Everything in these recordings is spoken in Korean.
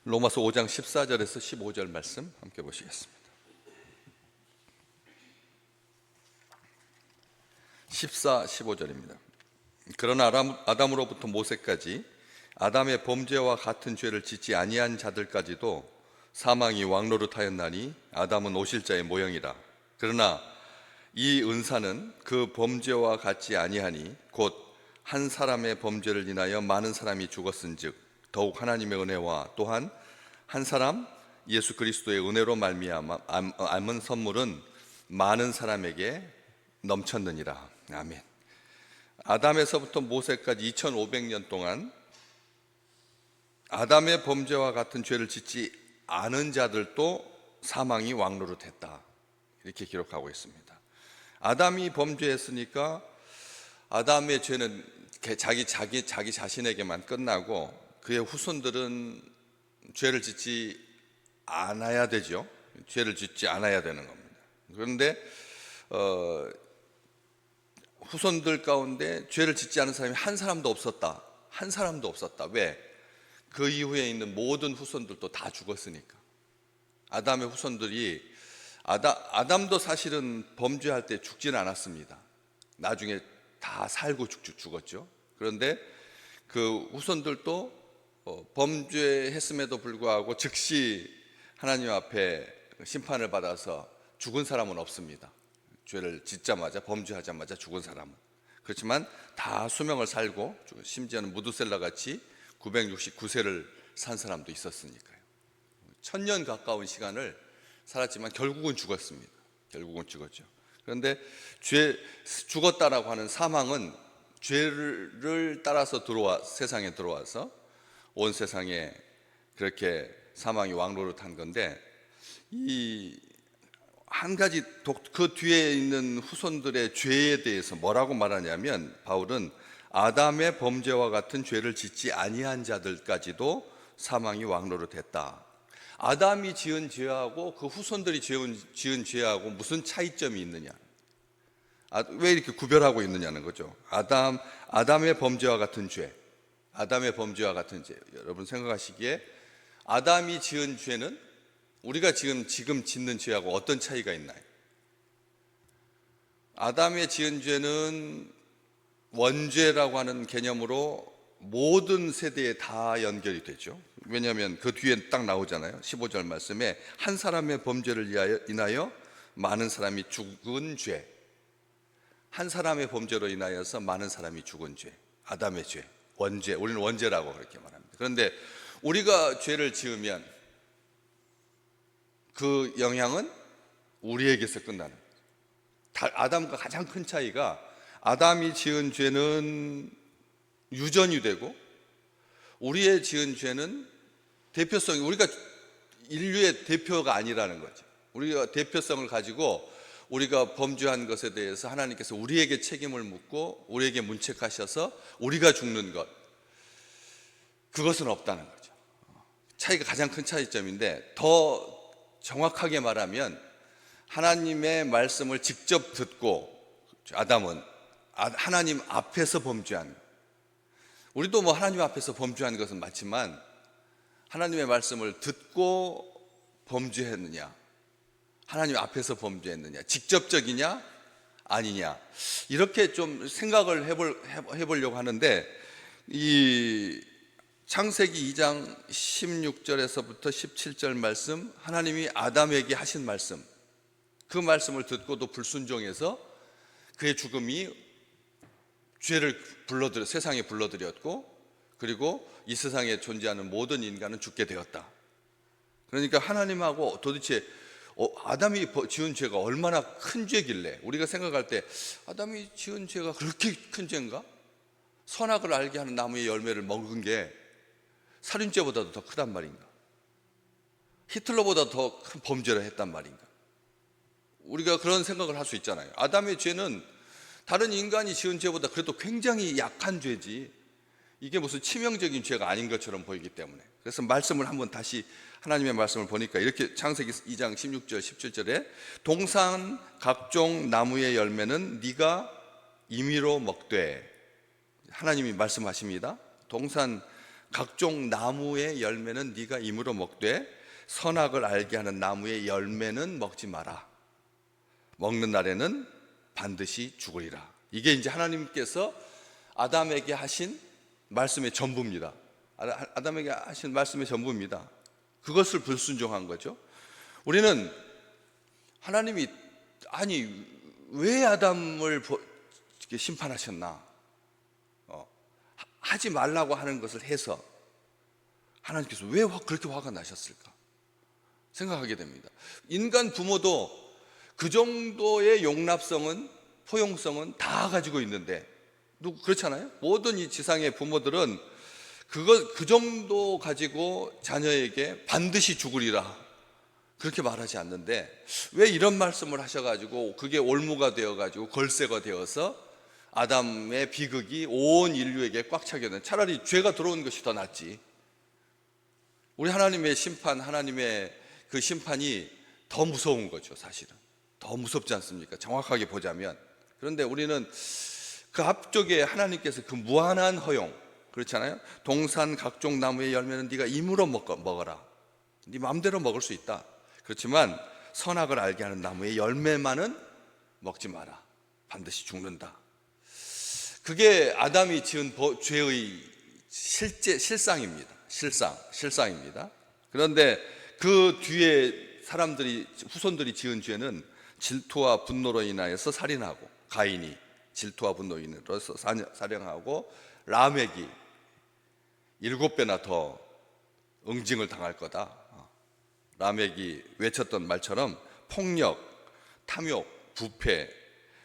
로마서 5장 14절에서 15절 말씀 함께 보시겠습니다. 14, 15절입니다. 그러나 아담으로부터 모세까지 아담의 범죄와 같은 죄를 짓지 아니한 자들까지도 사망이 왕노릇하였나니 아담은 오실자의 모형이라. 그러나 이 은사는 그 범죄와 같지 아니하니 곧 한 사람의 범죄를 인하여 많은 사람이 죽었은즉 더욱 하나님의 은혜와 또한 한 사람 예수 그리스도의 은혜로 말미암은 선물은 많은 사람에게 넘쳤느니라. 아멘. 아담에서부터 모세까지 2500년 동안 아담의 범죄와 같은 죄를 짓지 않은 자들도 사망이 왕노릇했다, 이렇게 기록하고 있습니다. 아담이 범죄했으니까 아담의 죄는 자기 자신에게만 끝나고 그의 후손들은 죄를 짓지 않아야 되죠. 죄를 짓지 않아야 되는 겁니다. 그런데 후손들 가운데 죄를 짓지 않은 사람이 한 사람도 없었다. 한 사람도 없었다. 왜? 그 이후에 있는 모든 후손들도 다 죽었으니까. 아담의 후손들이 아담도 사실은 범죄할 때 죽지는 않았습니다. 나중에 다 살고 죽었죠. 그런데 그 후손들도 범죄했음에도 불구하고 즉시 하나님 앞에 심판을 받아서 죽은 사람은 없습니다. 죄를 짓자마자, 범죄하자마자 죽은 사람은. 그렇지만 다 수명을 살고, 심지어는 무두셀라 같이 969세를 산 사람도 있었으니까요. 1000년 가까운 시간을 살았지만 결국은 죽었습니다. 결국은 죽었죠. 그런데 죽었다라고 하는 사망은 죄를 따라서 세상에 들어와서 온 세상에 그렇게 사망이 왕노릇한 건데, 이 한 가지 그 뒤에 있는 후손들의 죄에 대해서 뭐라고 말하냐면, 바울은 아담의 범죄와 같은 죄를 짓지 아니한 자들까지도 사망이 왕노릇했다. 아담이 지은 죄하고 그 후손들이 지은 죄하고 무슨 차이점이 있느냐, 왜 이렇게 구별하고 있느냐는 거죠. 아담의 범죄와 같은 죄, 아담의 범죄와 같은 죄. 여러분 생각하시기에 아담이 지은 죄는 우리가 지금 짓는 죄하고 어떤 차이가 있나요? 아담의 지은 죄는 원죄라고 하는 개념으로 모든 세대에 다 연결이 되죠. 왜냐하면 그 뒤에 딱 나오잖아요. 15절 말씀에 한 사람의 범죄를 인하여 많은 사람이 죽은 죄. 한 사람의 범죄로 인하여서 많은 사람이 죽은 죄, 아담의 죄, 원죄. 우리는 원죄라고 그렇게 말합니다. 그런데 우리가 죄를 지으면 그 영향은 우리에게서 끝나는 거예요. 아담과 가장 큰 차이가, 아담이 지은 죄는 유전이 되고 우리의 지은 죄는 대표성이, 우리가 인류의 대표가 아니라는 거죠. 우리가 대표성을 가지고 우리가 범죄한 것에 대해서 하나님께서 우리에게 책임을 묻고 우리에게 문책하셔서 우리가 죽는 것, 그것은 없다는 거죠. 차이가 가장 큰 차이점인데, 더 정확하게 말하면 하나님의 말씀을 직접 듣고, 아담은 하나님 앞에서 범죄한, 우리도 뭐 하나님 앞에서 범죄한 것은 맞지만 하나님의 말씀을 듣고 범죄했느냐, 하나님 앞에서 범죄했느냐, 직접적이냐 아니냐, 이렇게 좀 생각을 해보려고 하는데, 이 창세기 2장 16절에서부터 17절 말씀, 하나님이 아담에게 하신 말씀, 그 말씀을 듣고도 불순종해서 그의 죽음이 죄를 세상에 불러들였고, 그리고 이 세상에 존재하는 모든 인간은 죽게 되었다. 그러니까 하나님하고 도대체 아담이 지은 죄가 얼마나 큰 죄길래, 우리가 생각할 때 아담이 지은 죄가 그렇게 큰 죄인가? 선악을 알게 하는 나무의 열매를 먹은 게 살인죄보다도 더 크단 말인가? 히틀러보다 더 큰 범죄를 했단 말인가? 우리가 그런 생각을 할 수 있잖아요. 아담의 죄는 다른 인간이 지은 죄보다 그래도 굉장히 약한 죄지, 이게 무슨 치명적인 죄가 아닌 것처럼 보이기 때문에. 그래서 말씀을 한번 다시, 하나님의 말씀을 보니까 이렇게, 창세기 2장 16절 17절에 동산 각종 나무의 열매는 네가 임의로 먹되, 하나님이 말씀하십니다. 동산 각종 나무의 열매는 네가 임으로 먹되 선악을 알게 하는 나무의 열매는 먹지 마라. 먹는 날에는 반드시 죽으리라. 이게 이제 하나님께서 아담에게 하신 말씀의 전부입니다. 아담에게 하신 말씀의 전부입니다. 그것을 불순종한 거죠. 우리는 하나님이 아니 왜 아담을 심판하셨나? 하지 말라고 하는 것을 해서 하나님께서 왜 그렇게 화가 나셨을까? 생각하게 됩니다. 인간 부모도 그 정도의 용납성은, 포용성은 다 가지고 있는데, 그렇잖아요? 모든 이 지상의 부모들은 그 정도 가지고 자녀에게 반드시 죽으리라 그렇게 말하지 않는데, 왜 이런 말씀을 하셔가지고 그게 올무가 되어가지고 걸쇠가 되어서 아담의 비극이 온 인류에게 꽉 차게 된, 차라리 죄가 들어온 것이 더 낫지. 우리 하나님의 심판, 하나님의 그 심판이 더 무서운 거죠. 사실은 더 무섭지 않습니까? 정확하게 보자면. 그런데 우리는 그 앞쪽에 하나님께서 그 무한한 허용, 그렇잖아요. 동산 각종 나무의 열매는 네가 임으로 먹어라. 네 마음대로 먹을 수 있다. 그렇지만 선악을 알게 하는 나무의 열매만은 먹지 마라. 반드시 죽는다. 그게 아담이 지은 죄의 실상입니다. 실상입니다. 그런데 그 뒤에 후손들이 지은 죄는 질투와 분노로 인하여서 살인하고, 가인이 질투와 분노로 인해서 살인하고, 라멕이 7배나 더 응징을 당할 거다. 라멕이 외쳤던 말처럼 폭력, 탐욕, 부패,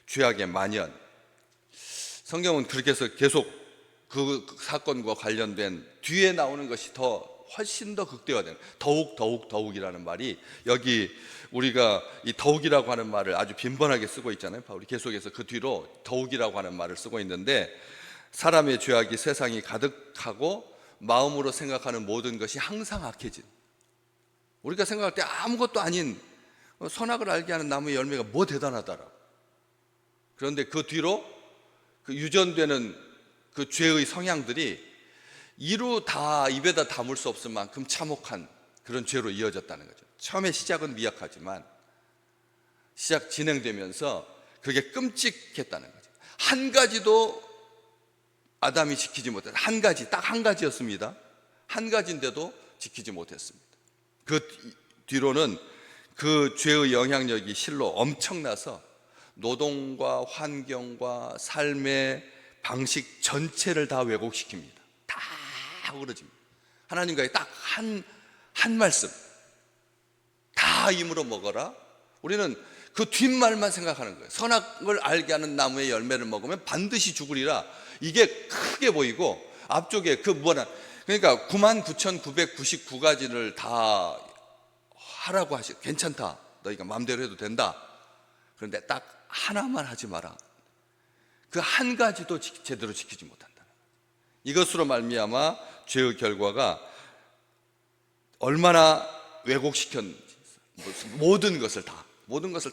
죄악의 만연. 성경은 그렇게 해서 계속 그 사건과 관련된 뒤에 나오는 것이 훨씬 더 극대화되는, 더욱이라는 말이, 여기 우리가 이 더욱이라고 하는 말을 아주 빈번하게 쓰고 있잖아요. 바울이 계속해서 그 뒤로 더욱이라고 하는 말을 쓰고 있는데, 사람의 죄악이 세상이 가득하고 마음으로 생각하는 모든 것이 항상 악해진, 우리가 생각할 때 아무것도 아닌 선악을 알게 하는 나무의 열매가 뭐 대단하다라고. 그런데 그 뒤로 그 유전되는 그 죄의 성향들이 이루 다 입에다 담을 수 없을 만큼 참혹한 그런 죄로 이어졌다는 거죠. 처음에 시작은 미약하지만 진행되면서 그게 끔찍했다는 거죠. 한 가지도 아담이 지키지 못했다. 딱 한 가지였습니다. 한 가지인데도 지키지 못했습니다. 그 뒤로는 그 죄의 영향력이 실로 엄청나서 노동과 환경과 삶의 방식 전체를 다 왜곡시킵니다. 다 흐려집니다. 하나님과의 딱 한 말씀, 다 임으로 먹어라. 우리는 그 뒷말만 생각하는 거예요. 선악을 알게 하는 나무의 열매를 먹으면 반드시 죽으리라. 이게 크게 보이고, 앞쪽에 그러니까 99,999가지를 다 하라고 괜찮다. 너희가 마음대로 해도 된다. 그런데 딱 하나만 하지 마라. 그 한 가지도 제대로 지키지 못한다. 이것으로 말미암아 죄의 결과가 얼마나 왜곡시켰는지, 모든 것을 다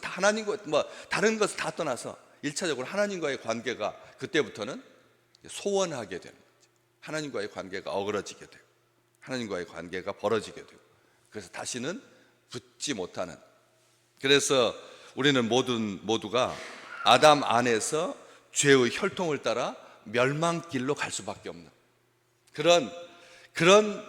하나님과 다른 것을 다 떠나서 1차적으로 하나님과의 관계가 그때부터는 소원하게 되는 거죠. 하나님과의 관계가 어그러지게 되고, 하나님과의 관계가 벌어지게 되고, 그래서 다시는 붙지 못하는, 그래서 우리는 모두가 아담 안에서 죄의 혈통을 따라 멸망길로 갈 수밖에 없는 그런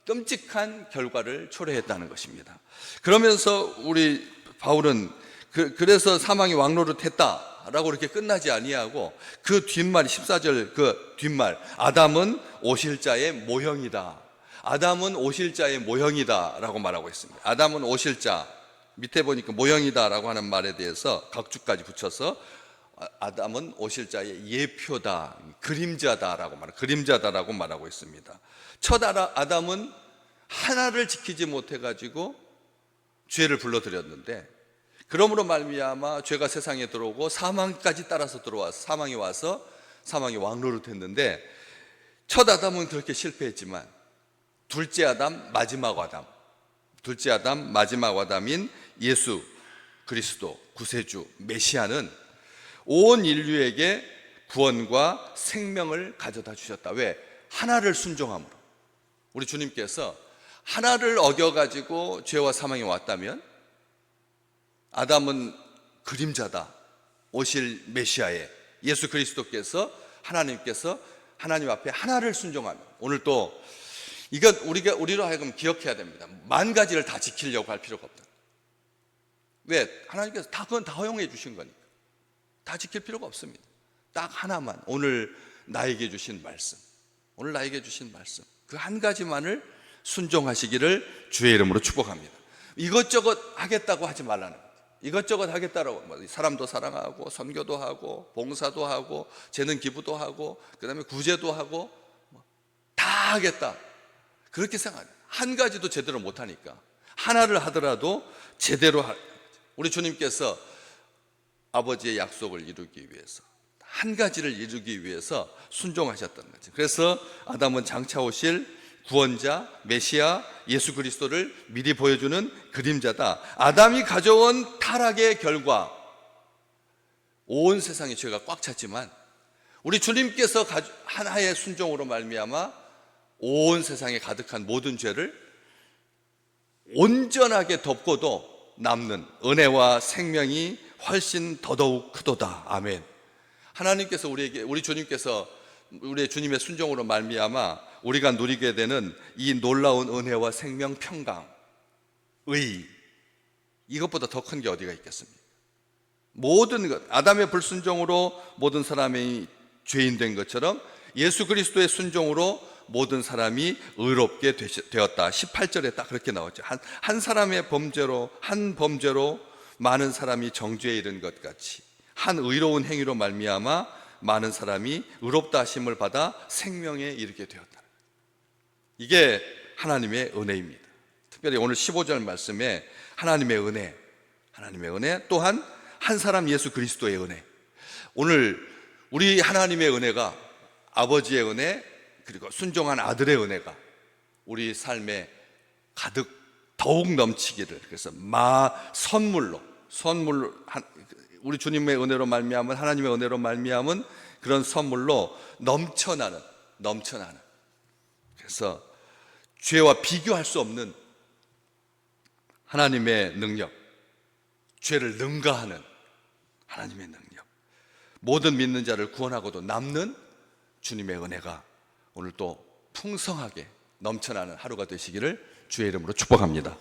끔찍한 결과를 초래했다는 것입니다. 그러면서 우리 바울은 그래서 사망이 왕노릇했다라고 이렇게 끝나지 아니하고, 그 뒷말 14절 그 뒷말, 아담은 오실자의 모형이다. 아담은 오실자의 모형이다라고 말하고 있습니다. 아담은 오실자, 밑에 보니까 모형이다라고 하는 말에 대해서 각주까지 붙여서 아담은 오실자의 예표다, 그림자다라고 말하고 있습니다. 첫 아담은 하나를 지키지 못해가지고 죄를 불러들였는데, 그러므로 말미암아 죄가 세상에 들어오고 사망까지 따라서 들어와서 사망이 와서 사망이 왕노릇했는데, 첫 아담은 그렇게 실패했지만 둘째 아담, 마지막 아담인 예수 그리스도 구세주 메시아는 온 인류에게 구원과 생명을 가져다 주셨다. 왜? 하나를 순종함으로. 우리 주님께서 하나를 어겨가지고 죄와 사망이 왔다면 아담은 그림자다. 오실 메시아의 예수 그리스도께서 하나님께서 하나님 앞에 하나를 순종하면, 오늘 또 이건 우리로 하여금 기억해야 됩니다. 만 가지를 다 지키려고 할 필요가 없다. 왜? 하나님께서 그건 다 허용해 주신 거니까 다 지킬 필요가 없습니다. 딱 하나만, 오늘 나에게 주신 말씀, 오늘 나에게 주신 말씀, 그 한 가지만을 순종하시기를 주의 이름으로 축복합니다. 이것저것 하겠다고 하지 말라는 거예요. 이것저것 하겠다라고, 사람도 사랑하고 선교도 하고 봉사도 하고 재능 기부도 하고 그다음에 구제도 하고 다 하겠다, 그렇게 생각해요. 한 가지도 제대로 못하니까 하나를 하더라도 제대로 우리 주님께서 아버지의 약속을 이루기 위해서, 한 가지를 이루기 위해서 순종하셨던 거죠. 그래서 아담은 장차 오실 구원자 메시아 예수 그리스도를 미리 보여주는 그림자다. 아담이 가져온 타락의 결과 온 세상의 죄가 꽉 찼지만 우리 주님께서 하나의 순종으로 말미암아 온 세상에 가득한 모든 죄를 온전하게 덮고도 남는 은혜와 생명이 훨씬 더더욱 크도다. 아멘. 하나님께서 우리 주님께서 우리의 주님의 순종으로 말미암아 우리가 누리게 되는 이 놀라운 은혜와 생명, 평강, 의, 이것보다 더 큰 게 어디가 있겠습니까? 모든 것, 아담의 불순종으로 모든 사람이 죄인 된 것처럼 예수 그리스도의 순종으로 모든 사람이 의롭게 되었다. 18절에 딱 그렇게 나오죠. 한 사람의 범죄로, 한 범죄로 많은 사람이 정죄에 이른 것 같이 한 의로운 행위로 말미암아 많은 사람이 의롭다 하심을 받아 생명에 이르게 되었다. 이게 하나님의 은혜입니다. 특별히 오늘 15절 말씀에 하나님의 은혜, 또한 한 사람 예수 그리스도의 은혜. 오늘 우리 하나님의 은혜가, 아버지의 은혜, 그리고 순종한 아들의 은혜가 우리 삶에 가득 더욱 넘치기를, 그래서 선물로 우리 주님의 은혜로 말미암은, 하나님의 은혜로 말미암은 그런 선물로 넘쳐나는, 그래서 죄와 비교할 수 없는 하나님의 능력, 죄를 능가하는 하나님의 능력, 모든 믿는 자를 구원하고도 남는 주님의 은혜가 오늘 또 풍성하게 넘쳐나는 하루가 되시기를 주의 이름으로 축복합니다.